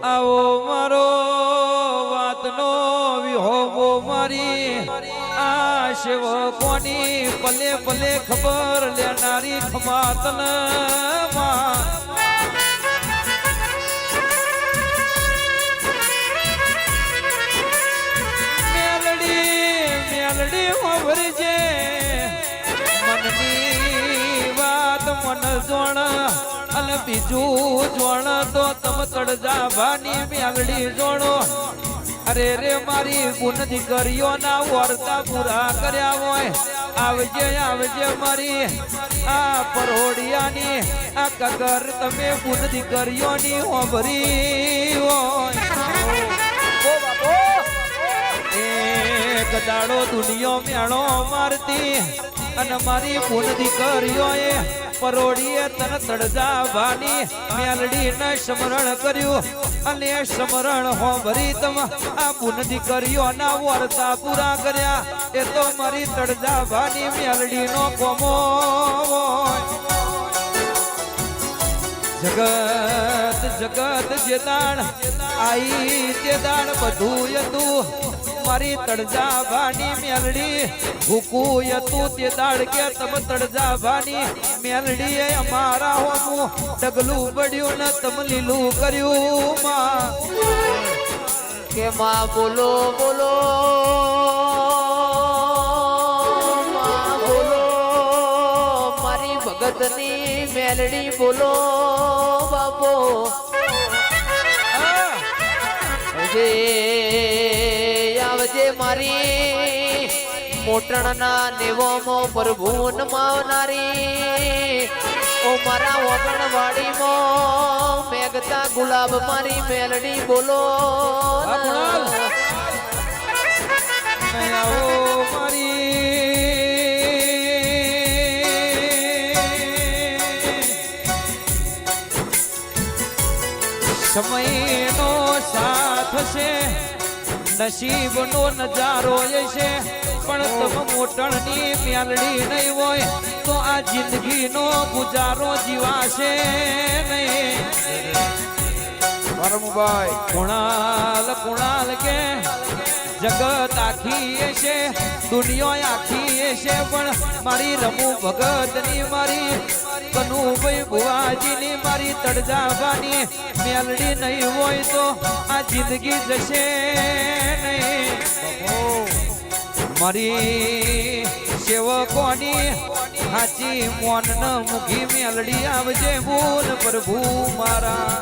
આવો મારો વાતનો વિહોબો મારી આ સેવકોની પલે પલે ખબર લેનારી ખમાતન મેલડી હોભરજે મનની વાત મન જોણ અને બીજું જોણ તો તમ તળજા ભાની મેલડી જોણો અરે રે મારી ગુણ દીકરીઓના વર્તા પૂરા કર્યા હોય આવજે આવજે મારી આ પરોડિયાની આ કગર તમે ગુણ દીકરીઓની હોભરી હોય એક દાડો દુનિયો મેળો મારતી અને મારી ગુણ દીકરીઓએ પરોડીએ તન તળજા ભાની મેલડી ને સ્મરણ કર્યું અને સ્મરણ હોભરી તમ આ ગુણ દીકરીઓના વર્તા પૂરા કર્યા એ તો મારી તળજા ભાની મેલડી નો કોમો જગત જગત જે દાણ આઈ તે દાણ બધું હતું મારી તળજા ભાની મેલડી ભૂકું હતું તે દાડ કે તમ તળજા ભાની મેલડી એ અમારા હોમું ડગલું પડ્યું ને તમ લીલું કર્યું માં કે માં બોલો બોલો માં બોલો મારી ભગતની મેલડી બોલો બાપો આવજે મારી મોટણના નેવોમો પ્રભુન માવનારી ઓ મારા વગણવાડીમાં મેઘતા ગુલાબ મારી મેલડી બોલો સમયનો સાથ છે નસીબનો નજારો છે પણ તમ મોટણની મેલડી નહીં હોય તો આ જિંદગીનો ગુજારો જીવાશે નહીં કુણાલ કુણાલ કે જગત આખી છે દુનિયા આખી છે પણ મારી રમુ ભગતની મારી કનુભાઈ ભુવાજીની મારી તળજાવાની મેલડી નહીં હોય તો આ જિંદગી જશે નહીં મારી સેવકોની સાચી મોન ન મૂકી મેલડી આવજે બોલ પ્રભુ મારા